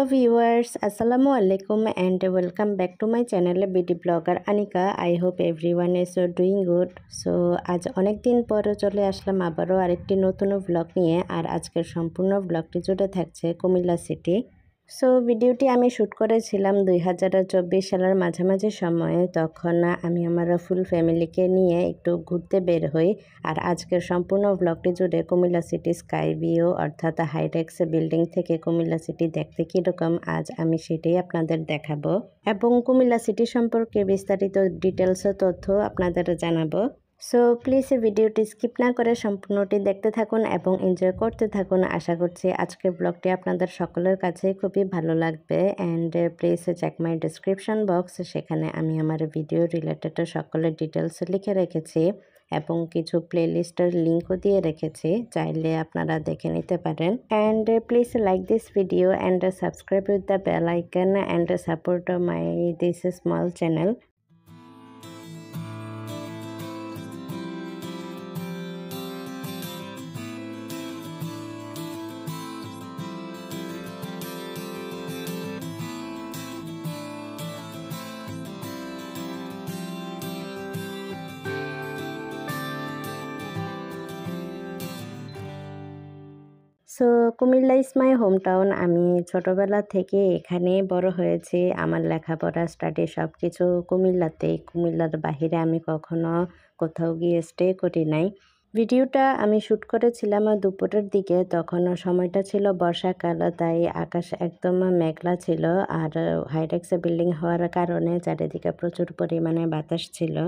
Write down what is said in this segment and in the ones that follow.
viewers, Assalamu alaikum and welcome back to my channel beauty blogger Anika. I hope everyone is doing good. So আজ অনেক দিন পরে চলে আসলাম আবারও আরেকটি নতুন ব্লগ নিয়ে। আর আজকের সম্পূর্ণ ব্লগটি জুড়ে থাকছে কুমিল্লা সিটি। সো ভিডিওটি আমি শ্যুট করেছিলাম 2024 সালের মাঝামাঝি সময়ে। তখন আমি আমার ফুল ফ্যামিলিকে নিয়ে একটু ঘুরতে বের হই। আর আজকের সম্পূর্ণ ব্লগটি জুড়ে কুমিল্লা সিটি স্কাই ভিউ অর্থাৎ হাইটেক্স বিল্ডিং থেকে কুমিল্লা সিটি দেখতে কীরকম আজ আমি সেটাই আপনাদের দেখাবো এবং কুমিল্লা সিটি সম্পর্কে বিস্তারিত ডিটেলস তথ্য আপনাদের জানাবো। সো প্লিজ ভিডিওটি স্কিপ না করে সম্পূর্ণটি দেখতে থাকুন এবং এনজয় করতে থাকুন। আশা করছি আজকের ব্লগটি আপনাদের সকলের কাছে খুবই ভালো লাগবে। And please check my description box, সেখানে আমি আমার ভিডিও রিলেটেড সকলের ডিটেলস লিখে রেখেছি এবং কিছু প্লেলিস্টের লিঙ্কও দিয়ে রেখেছি, চাইলে আপনারা দেখে নিতে পারেন। And please like this video and subscribe with the bell icon and support my this small channel. So Comilla is my home town. আমি ছোটোবেলা থেকে এখানে বড় হয়েছি। আমার লেখাপড়া স্টাডি সব কিছু কুমিল্লাতেই। কুমিল্লার বাহিরে আমি কখনো কোথাও গিয়ে স্টে করি নাই। ভিডিওটা আমি শ্যুট করেছিলাম দুপুরের দিকে, তখন সময়টা ছিল বর্ষাকাল, তাই আকাশ একদম মেঘলা ছিল। আর হাইটেক্স বিল্ডিং হওয়ার কারণে চারিদিকে প্রচুর পরিমাণে বাতাস ছিল।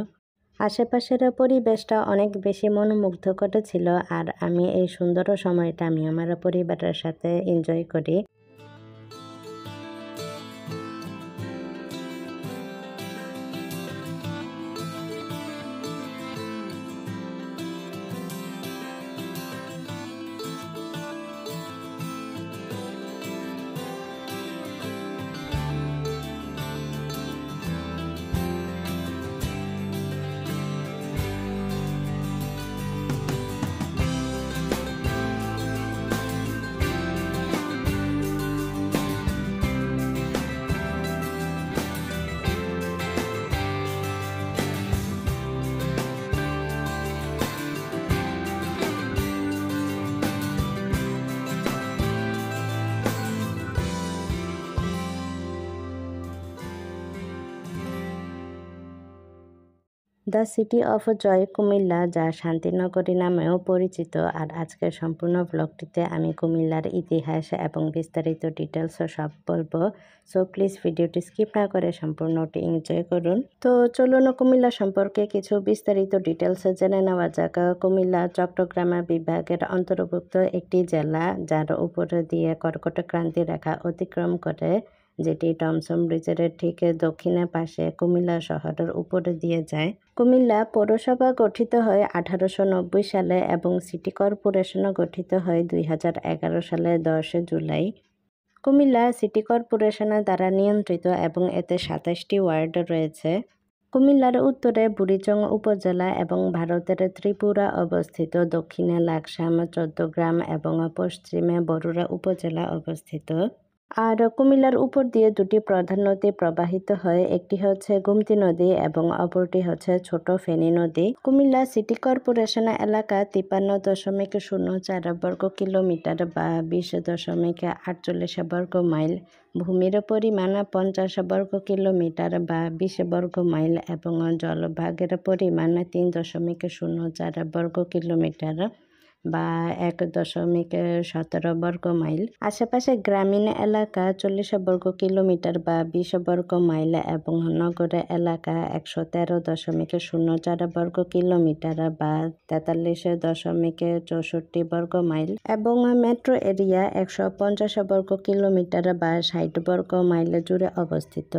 আশেপাশের পরিবেশটা অনেক বেশি মনোমুগ্ধকর ছিল। আর আমি এই সুন্দর সময়টা আমি আমার পরিবারের সাথে এনজয় করি। The city of joy Comilla, যা শান্তিনগরী নামেও পরিচিত। আর আজকের সম্পূর্ণ ব্লগটিতে আমি কুমিল্লার ইতিহাস এবং বিস্তারিত ডিটেলস সব বলবো। সো প্লিজ ভিডিওটি স্কিপ না করে সম্পূর্ণটি এনজয় করুন। তো চলুন কুমিল্লা সম্পর্কে কিছু বিস্তারিত ডিটেলস জেনে নেওয়া যাক। কুমিল্লা চট্টগ্রাম বিভাগের অন্তর্ভুক্ত একটি জেলা, যার উপর দিয়ে কর্কট ক্রান্তি রেখা অতিক্রম করে, যেটি টমসন ব্রিজের ঠিক দক্ষিণে পাশে কুমিল্লা শহরের উপরে দিয়ে যায়। কুমিল্লা পৌরসভা গঠিত হয় 1890 সালে এবং সিটি কর্পোরেশন গঠিত হয় 2011 সালে 10 জুলাই। কুমিল্লা সিটি কর্পোরেশন দ্বারা নিয়ন্ত্রিত এবং এতে 27টি ওয়ার্ড রয়েছে। কুমিল্লার উত্তরে বুড়িচং উপজেলা এবং ভারতের ত্রিপুরা অবস্থিত, দক্ষিণে লাকসাম, চৌদ্দগ্রাম এবং পশ্চিমে বরুড়া উপজেলা অবস্থিত। আর কুমিল্লার উপর দিয়ে দুটি প্রধান নদী প্রবাহিত হয়, একটি হচ্ছে গুমতি নদী এবং অপরটি হচ্ছে ছোট ফেনী নদী। কুমিল্লা সিটি কর্পোরেশন এলাকা 53.04 বর্গ কিলোমিটার বা 20.48 বর্গ মাইল, ভূমির পরিমাণ 50 বর্গ কিলোমিটার বা 20 বর্গ মাইল এবং জলভাগের পরিমাণ 3.04 বর্গ কিলোমিটার বা 1.17 বর্গ মাইল। আশেপাশে গ্রামীণ এলাকা 40 বর্গ কিলোমিটার বা 20 বর্গ মাইল এবং নগর এলাকা 113.04 বর্গ কিলোমিটার বা 43.64 বর্গ মাইল এবং মেট্রো এরিয়া 150 বর্গ কিলোমিটার বা 60 বর্গ মাইল জুড়ে অবস্থিত।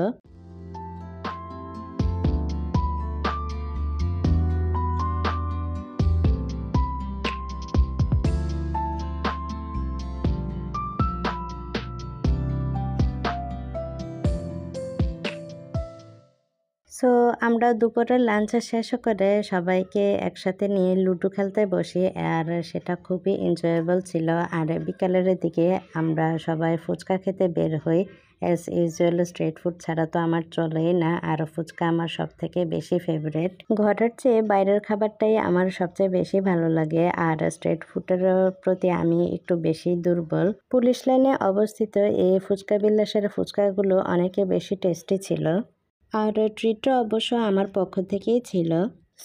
সো আমরা দুপুরের লাঞ্চ শেষ করে সবাইকে একসাথে নিয়ে লুডো খেলতে বসি, আর সেটা খুবই এনজয়েবল ছিল। আর বিকালের দিকে আমরা সবাই ফুচকা খেতে বের হই। অ্যাজ ইউজুয়াল স্ট্রিট ফুড ছাড়া তো আমার চলেই না, আর ফুচকা আমার সব থেকে বেশি ফেভারেট। ঘরের চেয়ে বাইরের খাবারটাই আমার সবচেয়ে বেশি ভালো লাগে, আর স্ট্রিট ফুডের প্রতি আমি একটু বেশি দুর্বল। পুলিশ লাইনে অবস্থিত এই ফুচকা বিলাসের ফুচকাগুলো অনেকে বেশি টেস্টি ছিল, আর ট্রিটও অবশ্য আমার পক্ষ থেকেই ছিল।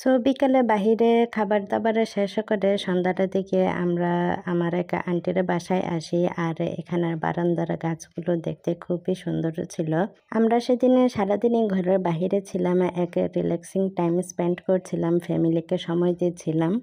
সো বিকালে বাহিরে খাবার দাবার শেষ করে সন্ধ্যাটার দিকে আমরা আমার এক আন্টির বাসায় আসি, আর এখানের বারান্দার গাছগুলো দেখতে খুবই সুন্দর ছিল। আমরা সেদিনে সারাদিনই ঘরের বাহিরে ছিলাম, এক রিল্যাক্সিং টাইম স্পেন্ড করছিলাম, ফ্যামিলিকে সময় দিচ্ছিলাম।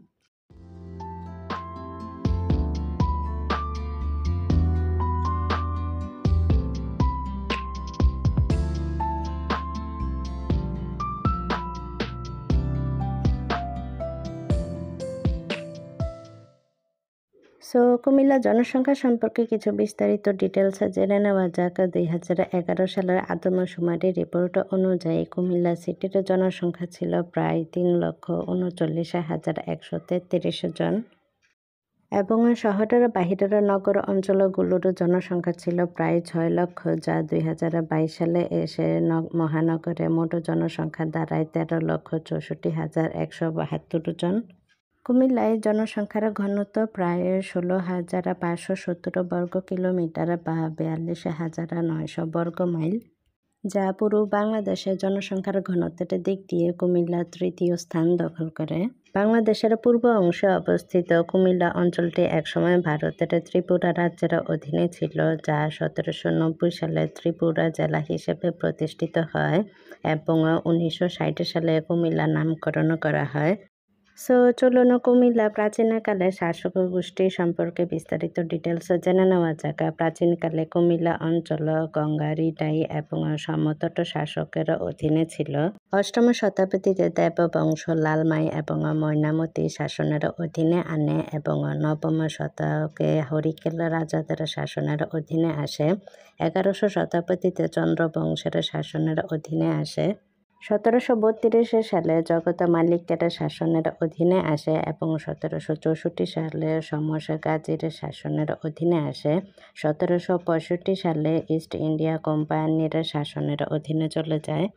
সো কুমিল্লা জনসংখ্যা সম্পর্কে কিছু বিস্তারিত ডিটেলস জেনে নেওয়া যাক। 2011 সালের আদমশুমারি রিপোর্ট অনুযায়ী কুমিল্লা সিটির জনসংখ্যা ছিল প্রায় 3,39,133 জন, এবং শহরের বাহিরের নগর অঞ্চলগুলোর জনসংখ্যা ছিল প্রায় 6 লক্ষ, যা 2022 সালে এসে মহানগরে মোট জনসংখ্যা দাঁড়ায় 13,64,172 জন। কুমিল্লায় জনসংখ্যার ঘনত্ব প্রায় 16,517 বর্গ কিলোমিটার বা 42,900 বর্গ মাইল, যা পুরো বাংলাদেশের জনসংখ্যার ঘনত্বের দিক দিয়ে কুমিল্লা তৃতীয় স্থান দখল করে। বাংলাদেশের পূর্ব অংশে অবস্থিত কুমিল্লা অঞ্চলটি একসময় ভারতের ত্রিপুরা রাজ্যের অধীনে ছিল, যা 1790 সালে ত্রিপুরা জেলা হিসেবে প্রতিষ্ঠিত হয় এবং 1960 সালে কুমিল্লা নামকরণ করা হয়। সো চলুন কুমিল্লা প্রাচীনকালে শাসক গোষ্ঠী সম্পর্কে বিস্তারিত ডিটেলস জেনে নেওয়া যাক। প্রাচীনকালে কুমিল্লা অঞ্চল গঙ্গা, রিডাই এবং সমতট শাসকের অধীনে ছিল। 8ম শতাব্দীতে দেববংশ লালমাই এবং ময়নামতি শাসনের অধীনে আনে এবং 9ম শতকে হরিকেল রাজাদের শাসনের অধীনে আসে। 11শ শতাব্দীতে চন্দ্রবংশের শাসনের অধীনে আসে। 1732 সালে জগত মালিকের শাসনের অধীনে আসে এবং 1764 সালে শমস গাজীর শাসনের অধীনে আসে। 1765 সালে ইস্ট ইন্ডিয়া কোম্পানির শাসনের অধীনে চলে যায়।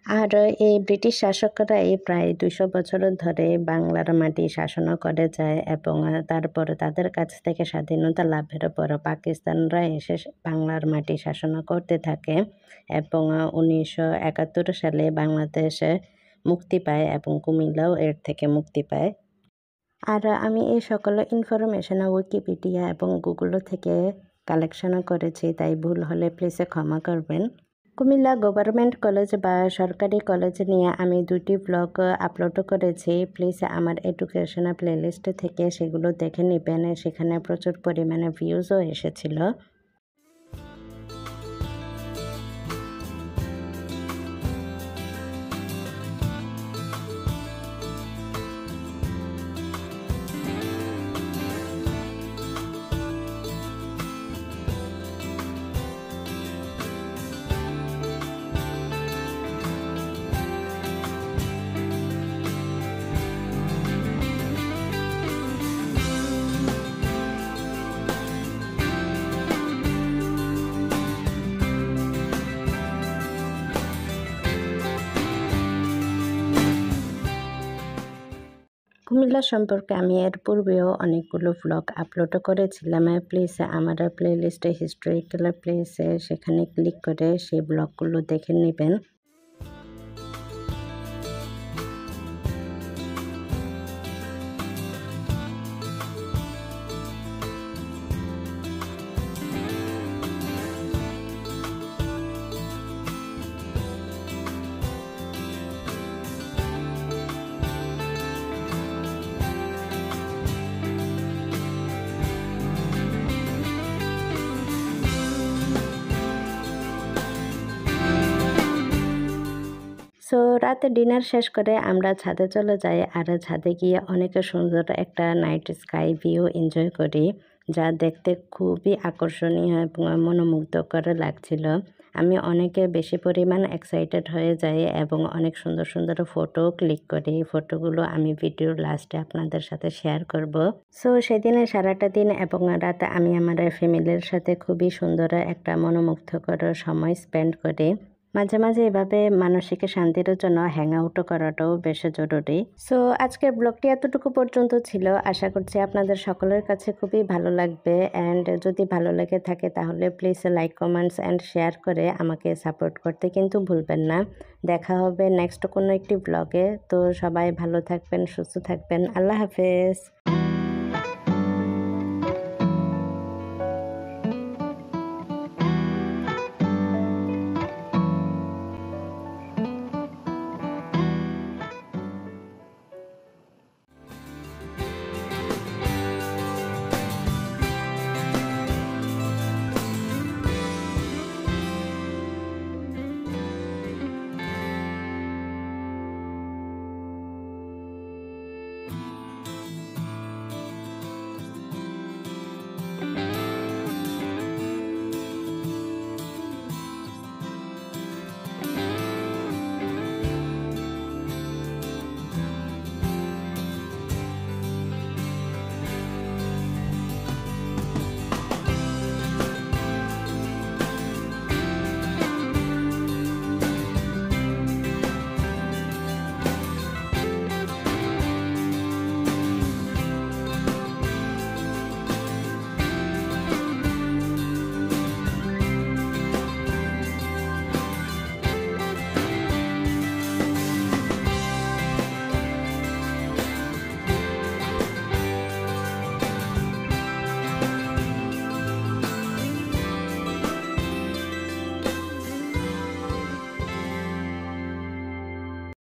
আর এই ব্রিটিশ শাসকরাই প্রায় 200 বছর ধরে বাংলার মাটি শাসন করে যায় এবং তারপর তাদের কাছ থেকে স্বাধীনতা লাভের পর পাকিস্তানরা এসে বাংলার মাটি শাসন করতে থাকে এবং 1971 সালে বাংলাদেশে মুক্তি পায় এবং কুমিল্লাও এর থেকে মুক্তি পায়। আর আমি এই সকল ইনফরমেশন উইকিপিডিয়া এবং গুগল থেকে কালেকশন করেছি, তাই ভুল হলে প্লিজ ক্ষমা করবেন। কুমিল্লা গভর্নমেন্ট কলেজ বা সরকারি কলেজ নিয়ে আমি 2টি ব্লগ আপলোড করেছি, প্লিজ আমার এডুকেশন প্লেলিস্ট থেকে সেগুলো দেখে নেবেন। সেখানে প্রচুর পরিমাণে ভিউজও এসেছিল। কুমিল্লা সম্পর্কে আমি এর পূর্বেও অনেকগুলো ব্লগ আপলোড করেছিলাম, প্লিজ আমার প্লেলিস্টে হিস্টোরিক্যাল প্লেসে সেখানে ক্লিক করে সেই ব্লগগুলো দেখে নেবেন। সো রাতে ডিনার শেষ করে আমরা ছাদে চলে যাই, আর ছাদে গিয়ে অনেক সুন্দর একটা নাইট স্কাই ভিউ এনজয় করি। যা দেখতে খুবই আকর্ষণীয় এবং মনোমুগ্ধকর লাগছিল। আমি অনেকে বেশি পরিমাণ এক্সাইটেড হয়ে যাই এবং অনেক সুন্দর সুন্দর ফটোও ক্লিক করি। এই ফটোগুলো আমি ভিডিওর লাস্টে আপনাদের সাথে শেয়ার করব। সো সেদিনে সারাটা দিন এবং রাত আমি আমার ফ্যামিলির সাথে খুবই সুন্দর একটা মনোমুগ্ধকর সময় স্পেন্ড করি। মাঝে মাঝে এভাবে মানসিক শান্তির জন্য হ্যাং আউটও করাটাও বেশ জরুরি। সো আজকের ব্লগটি এতটুকু পর্যন্ত ছিল। আশা করছি আপনাদের সকলের কাছে খুবই ভালো লাগবে। অ্যান্ড যদি ভালো লেগে থাকে তাহলে please like, comments and share করে আমাকে সাপোর্ট করতে কিন্তু ভুলবেন না। দেখা হবে নেক্সট কোনো একটি ব্লগে। তো সবাই ভালো থাকবেন, সুস্থ থাকবেন। আল্লাহ হাফেজ।